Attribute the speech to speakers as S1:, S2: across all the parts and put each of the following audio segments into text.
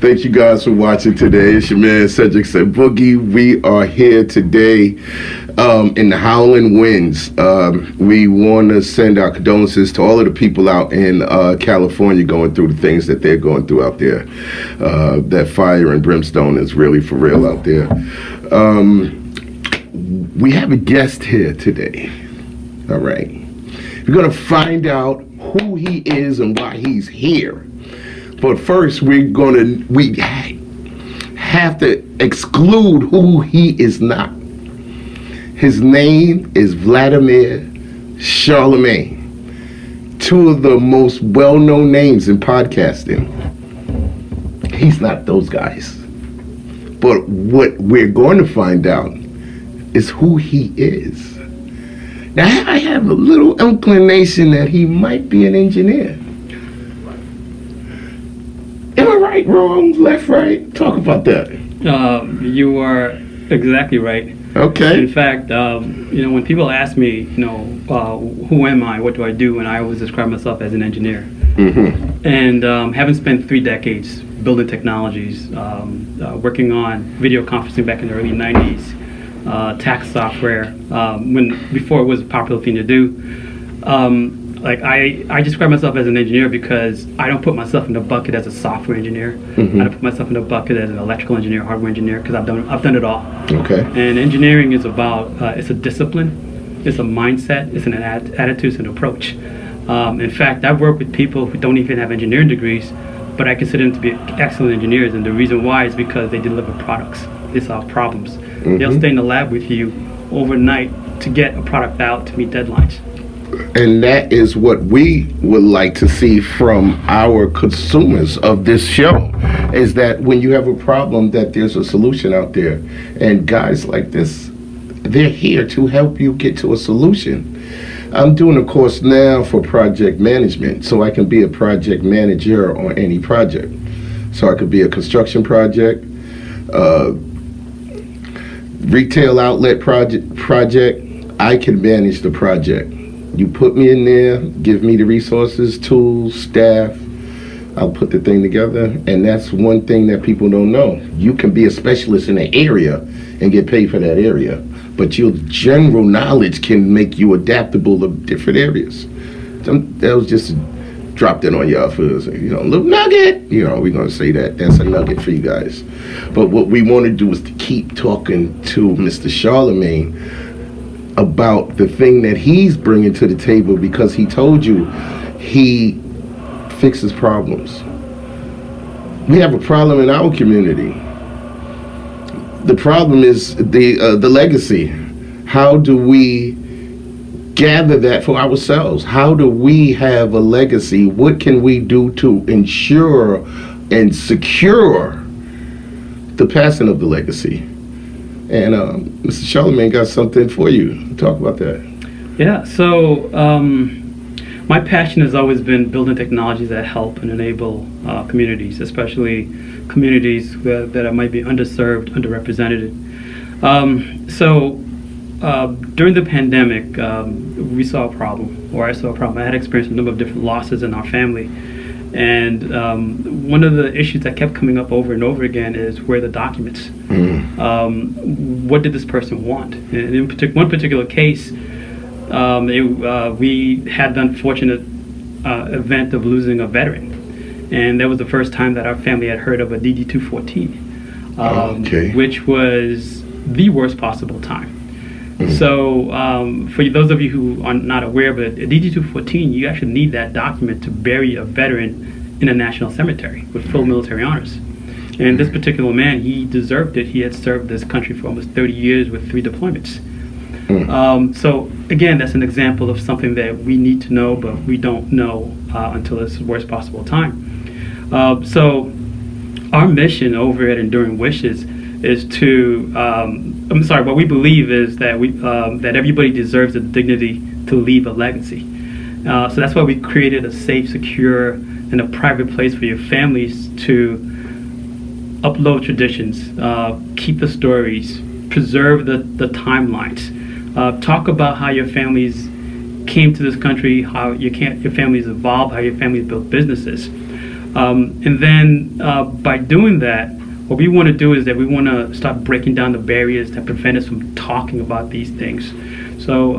S1: Thank you guys for watching today. It's your man Cedric said Boogie. We are here today in the howling winds. We want to send our condolences to all of the people out in California going through the things that they're going through out there. That fire and brimstone is really for real out there. We have a guest here today. All right. We're going to find out who he is and why he's here. But first, we have to exclude who he is not. His name is Vladimir, Charlemagne. Two of the most well-known names in podcasting. He's not those guys. But what we're going to find out is who he is. Now, I have a little inclination that he might be an engineer. Am I right, wrong, left, right? Talk about that.
S2: You are exactly right.
S1: Okay.
S2: In fact, when people ask me, who am I, what do I do, and I always describe myself as an engineer.
S1: Mm-hmm.
S2: And having spent 3 decades building technologies, working on video conferencing back in the early 90s, tax software, before it was a popular thing to do. I describe myself as an engineer because I don't put myself in the bucket as a software engineer. Mm-hmm. I don't put myself in the bucket as an electrical engineer, hardware engineer, because I've done it all.
S1: Okay.
S2: And engineering is about it's a discipline, it's a mindset, it's an attitude, it's an approach. In fact, I've worked with people who don't even have engineering degrees, but I consider them to be excellent engineers, and the reason why is because they deliver products. They solve problems. Mm-hmm. They'll stay in the lab with you overnight to get a product out to meet deadlines.
S1: And that is what we would like to see from our consumers of this show, is that when you have a problem, that there's a solution out there. And guys like this, they're here to help you get to a solution. I'm doing a course now for project management, so I can be a project manager on any project. So I could be a construction project, retail outlet project. I can manage the project. You put me in there, give me the resources, tools, staff, I'll put the thing together. And that's one thing that people don't know. You can be a specialist in an area and get paid for that area, but your general knowledge can make you adaptable to different areas. That was just dropped in on y'all for a little nugget. We're going to say that's a nugget for you guys. But what we want to do is to keep talking to Mr. Charlemagne about the thing that he's bringing to the table, because he told you he fixes problems. We have a problem in our community. The problem is the legacy. How do we gather that for ourselves? How do we have a legacy? What can we do to ensure and secure the passing of the legacy? And Mr. Charlemagne got something for you. Talk about that.
S2: Yeah, so my passion has always been building technologies that help and enable communities, especially communities that might be underserved, underrepresented. During the pandemic, we saw a problem, or I saw a problem. I had experienced a number of different losses in our family. And one of the issues that kept coming up over and over again is, where are the documents? Mm. What did this person want? And in one particular case, we had the unfortunate event of losing a veteran. And that was the first time that our family had heard of a DD-214, which was the worst possible time. Mm-hmm. So for those of you who are not aware of it, a DD-214, you actually need that document to bury a veteran in a national cemetery with full military honors. And this particular man, he deserved it. He had served this country for almost 30 years with 3 deployments. Mm-hmm. So again, that's an example of something that we need to know, but we don't know until it's the worst possible time. So our mission over at Enduring Wishes is to, what we believe is that that everybody deserves the dignity to leave a legacy. So that's why we created a safe, secure, and a private place for your families to upload traditions, keep the stories, preserve the timelines, talk about how your families came to this country, how your families evolved, how your families built businesses. And then by doing that, what we want to do is that we want to start breaking down the barriers that prevent us from talking about these things. So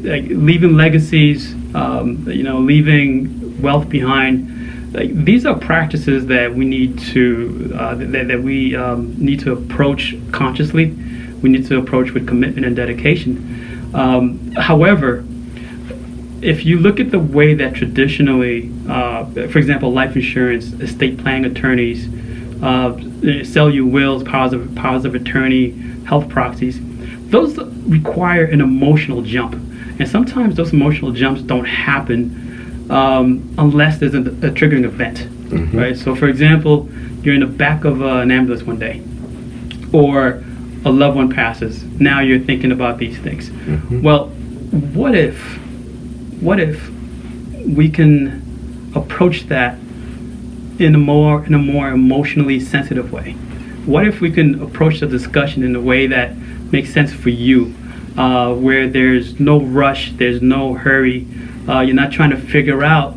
S2: like leaving legacies, leaving wealth behind. Like, these are practices that we need to need to approach consciously. We need to approach with commitment and dedication. However, if you look at the way that traditionally, for example, life insurance, estate planning attorneys, sell you wills, powers of attorney, health proxies, those require an emotional jump. And sometimes those emotional jumps don't happen unless there's a triggering event, right? So, for example, you're in the back of an ambulance one day, or a loved one passes. Now you're thinking about these things. Well, what if we can approach that in a more emotionally sensitive way? What if we can approach the discussion in a way that makes sense for you, where there's no rush, there's no hurry, you're not trying to figure out,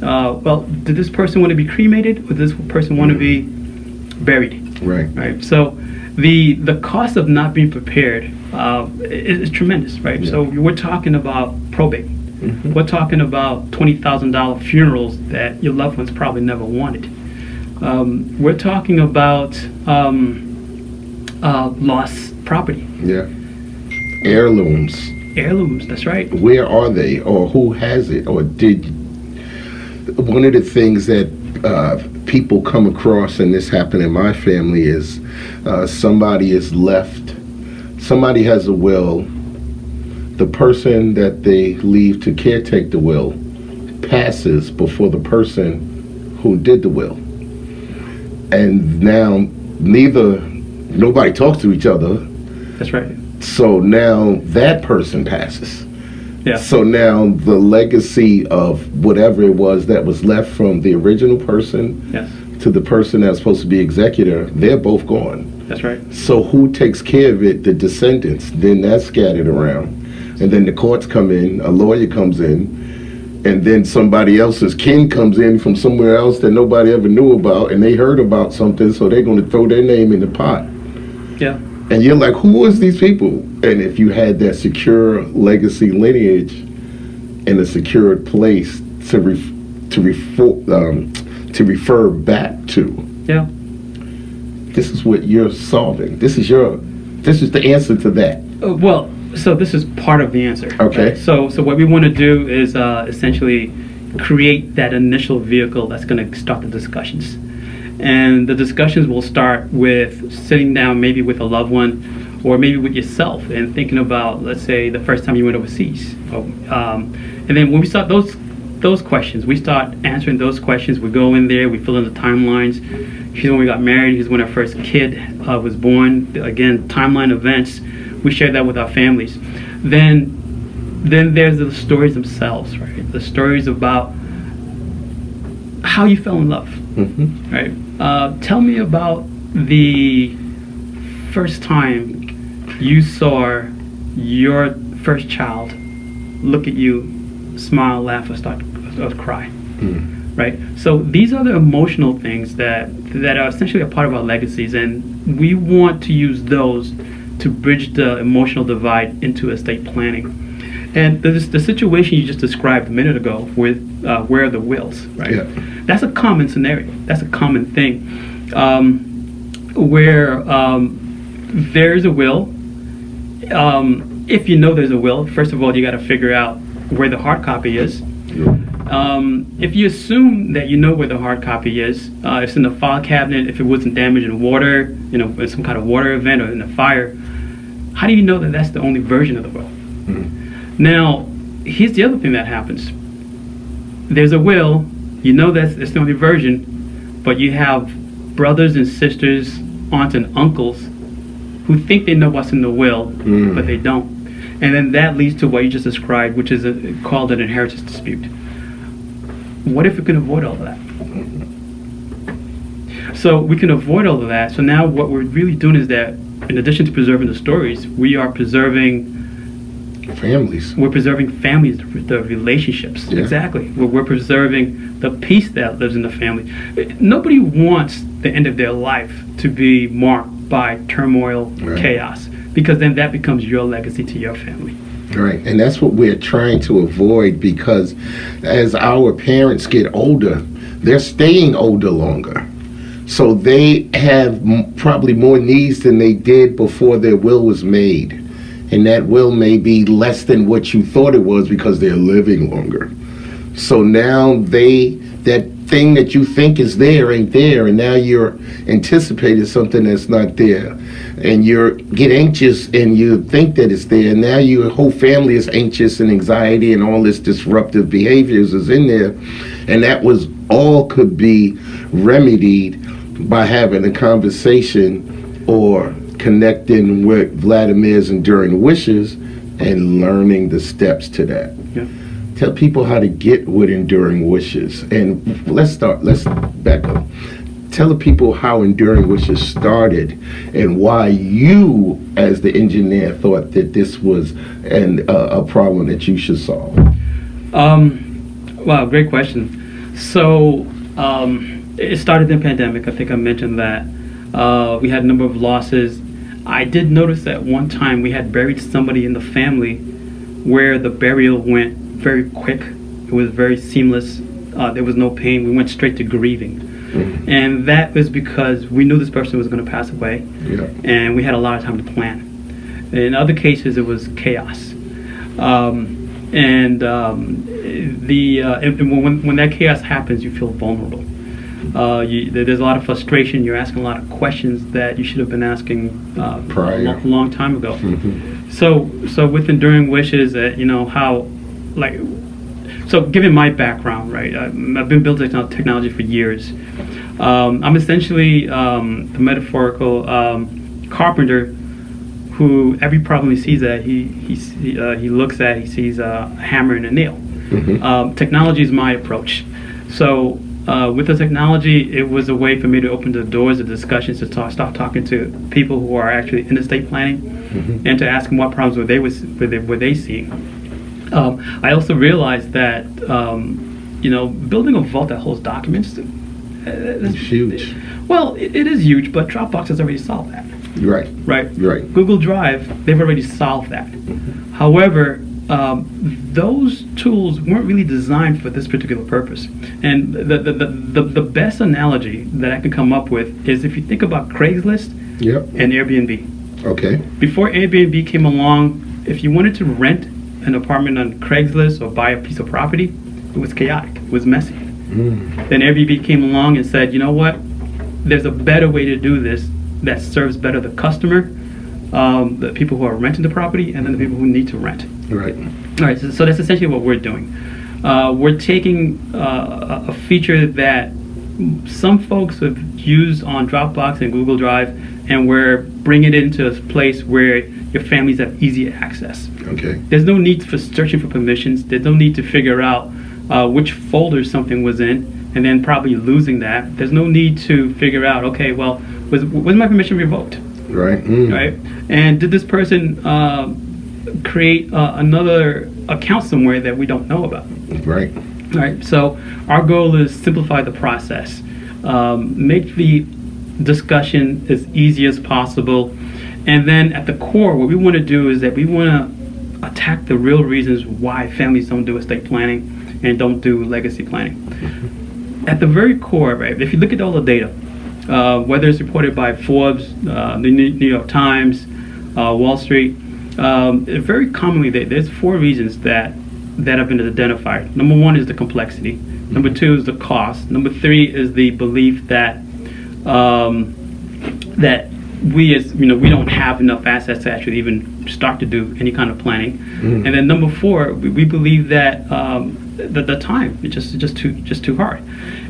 S2: well, did this person want to be cremated, or does this person want to be buried? Right. So the cost of not being prepared is tremendous, right? Yeah. So we're talking about probate. We're talking about $20,000 funerals that your loved ones probably never wanted. We're talking about lost property.
S1: Yeah. Heirlooms.
S2: That's right.
S1: Where are they, or who has it, or did? One of the things that people come across, and this happened in my family, is somebody is left. Somebody has a will. The person that they leave to caretake the will passes before the person who did the will, and now nobody talks to each other.
S2: That's right.
S1: So now that person passes.
S2: Yeah.
S1: So now the legacy of whatever it was that was left from the original person,
S2: yes,
S1: to the person that's supposed to be executor, they're both gone.
S2: That's right.
S1: So who takes care of it? The descendants. Then that's scattered around. And then the courts come in, a lawyer comes in, and then somebody else's kin comes in from somewhere else that nobody ever knew about, and they heard about something, so they're going to throw their name in the pot.
S2: Yeah.
S1: And you're like, who is these people? And if you had that secure legacy lineage in a secured place to refer back to,
S2: yeah,
S1: this is what you're solving. This is the answer to that.
S2: Well, so this is part of the answer.
S1: Okay.
S2: Right? So what we want to do is essentially create that initial vehicle that's going to start the discussions. And the discussions will start with sitting down maybe with a loved one, or maybe with yourself, and thinking about, let's say, the first time you went overseas. And then when we start those questions, we start answering those questions. We go in there, we fill in the timelines. Here's when we got married, here's when our first kid was born. Again, timeline events. We share that with our families. Then there's the stories themselves, right? The stories about how you fell in love, right? Tell me about the first time you saw your first child look at you, smile, laugh, or start to cry, right? So these are the emotional things that are essentially a part of our legacies, and we want to use those to bridge the emotional divide into estate planning. And the situation you just described a minute ago with where are the wills, right? Yeah. That's a common scenario. That's a common thing where there's a will. If you know there's a will, first of all, you got to figure out where the hard copy is. If you assume that you know where the hard copy is, it's in the file cabinet, if it wasn't damaged in water, in some kind of water event or in a fire, how do you know that that's the only version of the will? Now, here's the other thing that happens. There's a will, you know that's the only version, but you have brothers and sisters, aunts and uncles who think they know what's in the will, but they don't. And then that leads to what you just described, which is called an inheritance dispute. What if we can avoid all of that? So we can avoid all of that. So now what we're really doing is that, in addition to preserving the stories, we are preserving
S1: Families.
S2: We're preserving families, the relationships.
S1: Yeah.
S2: Exactly. We're preserving the peace that lives in the family. Nobody wants the end of their life to be marked by turmoil,
S1: Right.
S2: chaos, because then that becomes your legacy to your family.
S1: Right, and that's what we're trying to avoid, because as our parents get older, they're staying older longer. So they have probably more needs than they did before their will was made. And that will may be less than what you thought it was because they're living longer. So now that thing that you think is there ain't there, and now you're anticipating something that's not there. And you get anxious and you think that it's there, and now your whole family is anxious, and anxiety and all this disruptive behaviors is in there. And that was all could be remedied by having a conversation or connecting with Vladimir's enduring wishes and learning the steps to that.
S2: Yeah.
S1: Tell people how to get with enduring wishes. And let's back up. Tell the people how enduring wishes started and why you, as the engineer, thought that this was a problem that you should solve.
S2: Wow, great question. So it started in the pandemic. I think I mentioned that. We had a number of losses. I did notice that one time we had buried somebody in the family where the burial went very quick. It was very seamless. There was no pain. We went straight to grieving. Mm-hmm. And that was because we knew this person was going to pass away.
S1: Yeah.
S2: And we had a lot of time to plan. In other cases, it was chaos. And when that chaos happens, you feel vulnerable. There's a lot of frustration. You're asking a lot of questions that you should have been asking
S1: prior,
S2: a long time ago.
S1: Mm-hmm.
S2: So with enduring wishes, so given my background, right, I've been building technology for years. I'm essentially the metaphorical carpenter who every problem he sees he looks at, he sees a hammer and a nail. Mm-hmm. Technology is my approach. So with the technology, it was a way for me to open the doors of discussions to start talking to people who are actually in estate planning, mm-hmm. and to ask them what problems were they seeing. I also realized that building a vault that holds documents,
S1: it's huge.
S2: Well, it is huge, but Dropbox has already solved that.
S1: Right.
S2: Google Drive, they've already solved that. Mm-hmm. However, those tools weren't really designed for this particular purpose. And the best analogy that I can come up with is if you think about Craigslist,
S1: yep.
S2: and Airbnb.
S1: Okay.
S2: Before Airbnb came along, if you wanted to rent an apartment on Craigslist or buy a piece of property, it was chaotic. It was messy. Mm. Then Airbnb came along and said, you know what? There's a better way to do this that serves better the customer, the people who are renting the property, and then the people who need to rent.
S1: Right.
S2: All right. So that's essentially what we're doing. We're taking a feature that some folks have used on Dropbox and Google Drive, and we're bringing it into a place where your families have easy access.
S1: Okay.
S2: There's no need for searching for permissions. There's no need to figure out which folder something was in and then probably losing that. There's no need to figure out, okay, well, was my permission revoked?
S1: Right. Mm.
S2: Right. And did this person create another account somewhere that we don't know about?
S1: Right.
S2: Right. So our goal is simplify the process, make the discussion as easy as possible, and then at the core, what we want to do is that we want to attack the real reasons why families don't do estate planning and don't do legacy planning. Mm-hmm. At the very core, right? If you look at all the data, whether it's reported by Forbes, the New York Times, Wall Street, very commonly there's 4 reasons that have been identified. Number 1 is the complexity. Mm-hmm. Number 2 is the cost. Number 3 is the belief that we don't have enough assets to actually even start to do any kind of planning. Mm. And then number 4, we believe that the time is just too hard.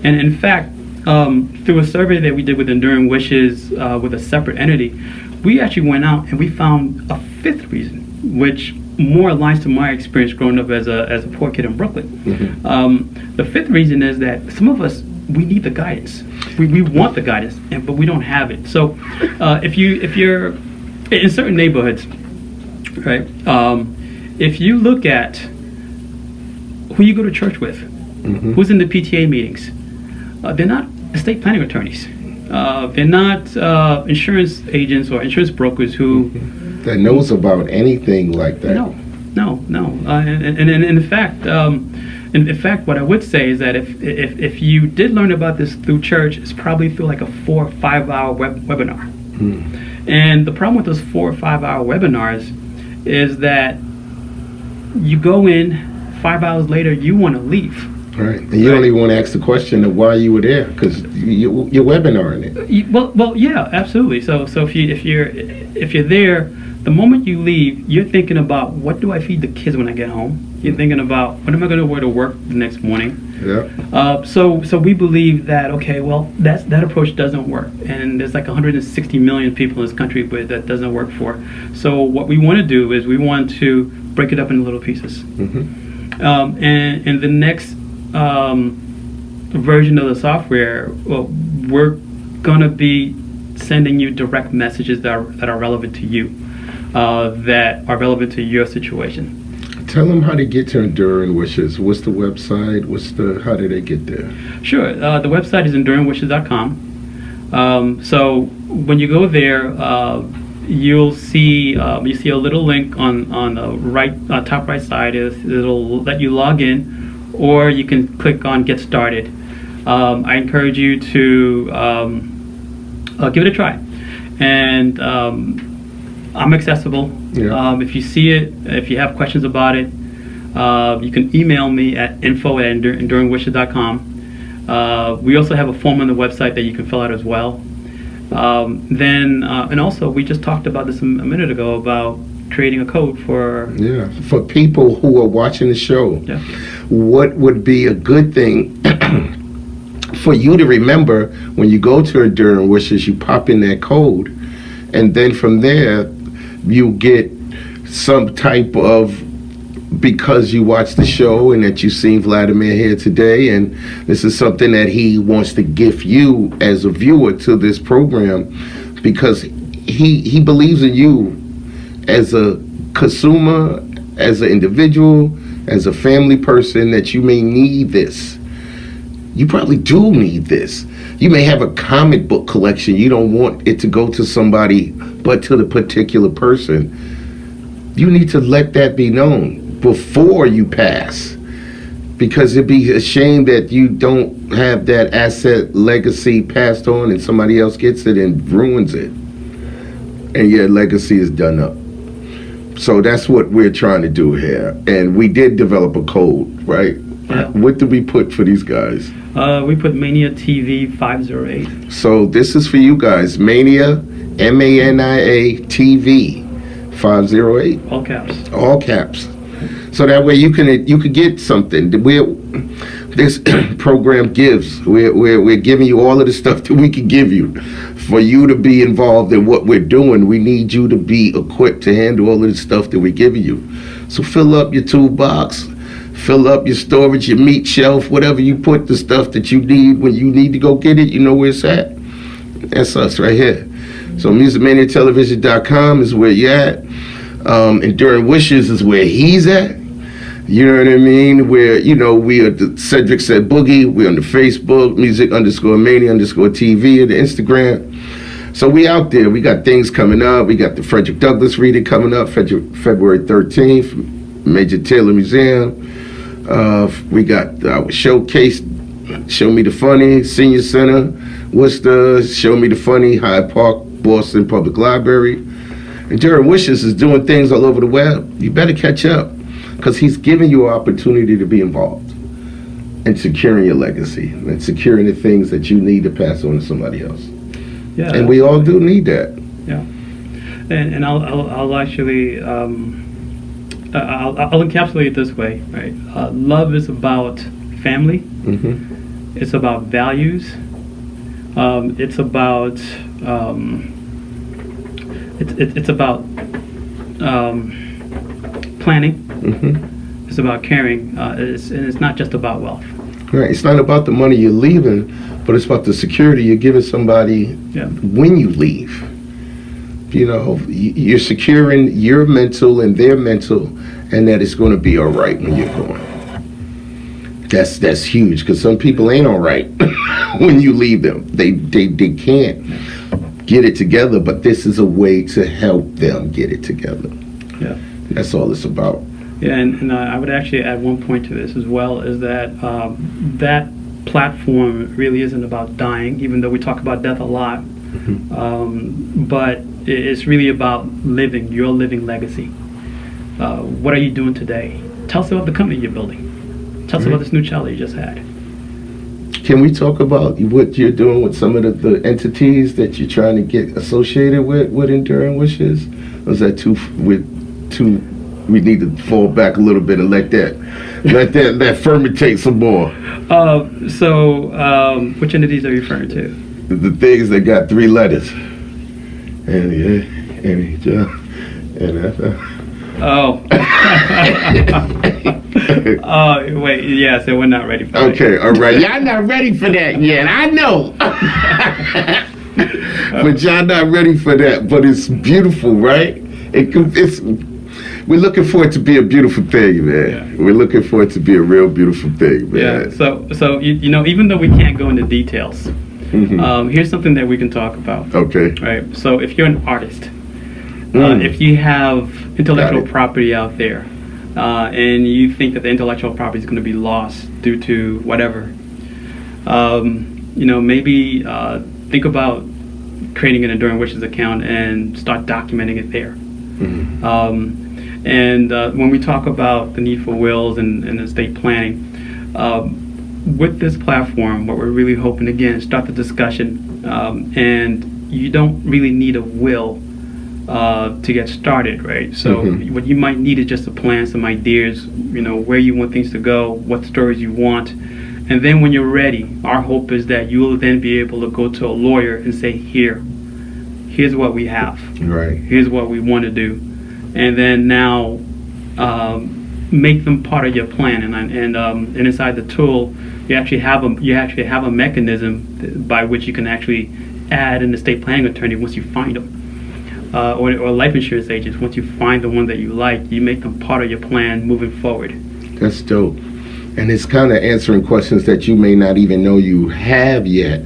S2: And in fact, through a survey that we did with Enduring Wishes with a separate entity, we actually went out and we found a 5th reason, which more aligns to my experience growing up as a poor kid in Brooklyn. Mm-hmm. The 5th reason is that some of us, we need the guidance. We want the guidance, but we don't have it. So if you're in certain neighborhoods, right, if you look at who you go to church with, who's in the PTA meetings, they're not estate planning attorneys. They're not insurance agents or insurance brokers who
S1: that knows about anything like that.
S2: No. And in fact, what I would say is that if you did learn about this through church, it's probably through like a 4 or 5 hour webinar. And the problem with those 4 or 5 hour webinars is that you go in, 5 hours later, you want to leave.
S1: Right, and you don't even want to ask the question of why you were there because you're webinaring it.
S2: Well, yeah, absolutely. So if you're there, the moment you leave, you're thinking about what do I feed the kids when I get home. You're thinking about what am I going to wear to work the next morning.
S1: Yeah.
S2: So we believe that that approach doesn't work, and there's like 160 million people in this country but that doesn't work for. So what we want to do is we want to break it up into little pieces, and the next version of the software, we're going to be sending you direct messages that are relevant to you, that are relevant to your situation.
S1: Tell them how to get to Enduring Wishes. What's the website? How do they get there?
S2: Sure. The website is enduringwishes.com. So when you go there, you'll see a little link on the right top right side. It'll let you log in, or you can click on Get Started. I encourage you to give it a try. And I'm accessible.
S1: Yeah.
S2: If you see it, if you have questions about it, you can email me at info@enduringwishes.com. We also have a form on the website that you can fill out as well. And also, we just talked about this a minute ago about creating a code for
S1: people who are watching the show.
S2: Yeah.
S1: What would be a good thing for you to remember when you go to Enduring Wishes? You pop in that code, and then from there you get some type of, because you watch the show and that you've seen Vladimir here today, and this is something that he wants to gift you as a viewer to this program, because he believes in you as a consumer, as an individual, as a family person, that you may need this. You probably do need this. You may have a comic book collection. You don't want it to go to somebody but to the particular person. You need to let that be known before you pass, because it'd be a shame that you don't have that asset legacy passed on and somebody else gets it and ruins it, and your legacy is done up. So that's what we're trying to do here, and we did develop a code, right?
S2: Yeah.
S1: What did we put for these guys?
S2: We put Mania TV 508.
S1: So this is for you guys, Mania, MANIA TV 508.
S2: All caps.
S1: All caps. So that way you can get something. This program gives. We're giving you all of the stuff that we can give you. For you to be involved in what we're doing, we need you to be equipped to handle all of the stuff that we're giving you. So fill up your toolbox, fill up your storage, your meat shelf, whatever you put the stuff that you need when you need to go get it, you know where it's at. That's us right here. So MusicManiaTelevision.com is where you're at. Enduring Wishes is where he's at. You know what I mean? Where, we are the Cedric Said Boogie. We're on the Facebook, Music_Mania_TV, and the Instagram. So we out there. We got things coming up. We got the Frederick Douglass reading coming up, February 13th, Major Taylor Museum. We got our showcase, Show Me the Funny, Senior Center, Worcester, Show Me the Funny, Hyde Park, Boston Public Library. Enduring Wishes is doing things all over the web. You better catch up, because he's giving you an opportunity to be involved in securing your legacy and securing the things that you need to pass on to somebody else.
S2: Yeah,
S1: and we all do need that.
S2: Yeah, and I'll actually I'll encapsulate it this way, right? Love is about family.
S1: Mm-hmm.
S2: It's about values. It's about it's about planning.
S1: Mm-hmm.
S2: It's about caring. And it's not just about wealth.
S1: Right. It's not about the money you're leaving, but it's about the security you're giving somebody when you leave. You're securing your mental and their mental and that it's going to be all right when you're gone. That's huge, because some people ain't all right when you leave them. They can't get it together, but this is a way to help them get it together.
S2: Yeah.
S1: That's all it's about.
S2: Yeah, and I would actually add one point to this as well, is that that platform really isn't about dying, even though we talk about death a lot. But it's really about living your living legacy. What are you doing today? Tell us about the company you're building. Tell us about this new child that you just had.
S1: Can we talk about what you're doing with some of the entities that you're trying to get associated with Enduring Wishes? Or is that too? We need to fall back a little bit and let that fermentate some more.
S2: So, which entities are you referring to?
S1: The things that got 3 letters. And
S2: Oh. Wait, yeah, so we're not ready for that.
S1: Okay, all right. Y'all not ready for that yet, I know. But y'all not ready for that, but it's beautiful, right? We're looking for it to be a beautiful thing, man.
S2: Yeah.
S1: We're looking for it to be a real beautiful thing, man.
S2: Yeah, so you know, even though we can't go into details, here's something that we can talk about.
S1: Okay.
S2: Right, so if you're an artist, if you have intellectual property out there, and you think that the intellectual property is going to be lost due to whatever, you know, maybe think about creating an Enduring Wishes account and start documenting it there. And when we talk about the need for wills and estate planning, with this platform, what we're really hoping, again, start the discussion, and you don't really need a will to get started, right? So what you might need is just a plan, some ideas, you know, where you want things to go, what stories you want. And then when you're ready, our hope is that you will then be able to go to a lawyer and say, here's what we have.
S1: Right.
S2: Here's what we want to do. And then now make them part of your plan. And inside the tool, you actually have a mechanism by which you can actually add an estate planning attorney once you find them. Or life insurance agents. Once you find the one that you like, you make them part of your plan moving forward.
S1: That's dope. And it's kind of answering questions that you may not even know you have yet.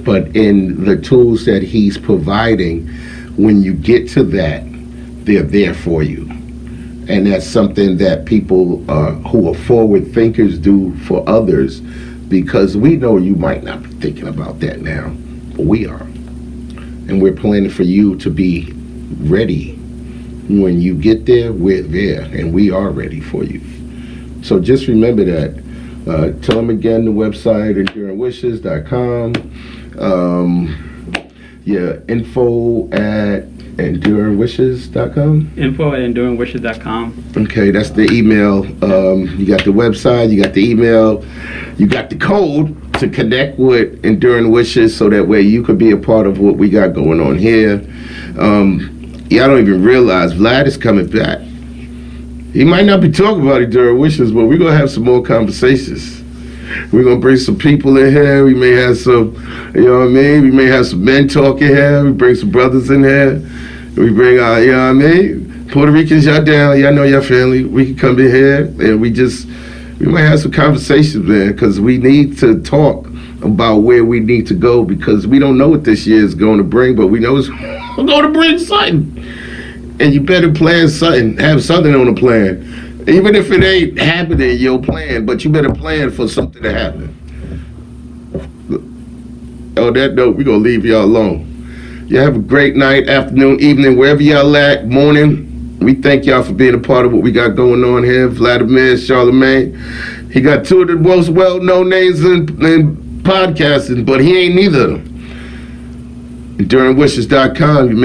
S1: But in the tools that he's providing, when you get to that, they're there for you. And that's something that people who are forward thinkers do for others, because we know you might not be thinking about that now, but we are. And we're planning for you to be ready. When you get there, we're there, and we are ready for you. So just remember that. Tell them again the website, enduringwishes.com. Info at enduringwishes.com.
S2: Info at enduringwishes.com.
S1: Okay, that's the email. You got the website, you got the email, you got the code to connect with Enduring Wishes, so that way you could be a part of what we got going on here. Y'all don't even realize Vlad is coming back. He might not be talking about Enduring Wishes, but we're going to have some more conversations. We're going to bring some people in here. We may have some, you know what I mean? We may have some men talking here. We bring some brothers in here. We bring our, you know what I mean? Puerto Ricans, y'all down. Y'all know your family. We can come in here and we might have some conversations, man, because we need to talk about where we need to go, because we don't know what this year is going to bring, but we know it's going to bring something. And you better plan something, have something on the plan. Even if it ain't happening, your plan, but you better plan for something to happen. On that note, we're going to leave y'all alone. You have a great night, afternoon, evening, wherever y'all at, morning. We thank y'all for being a part of what we got going on here. Vladimir, Charlemagne. He got 2 of the most well-known names in podcasting, but he ain't neither of them. EnduringWishes.com, man.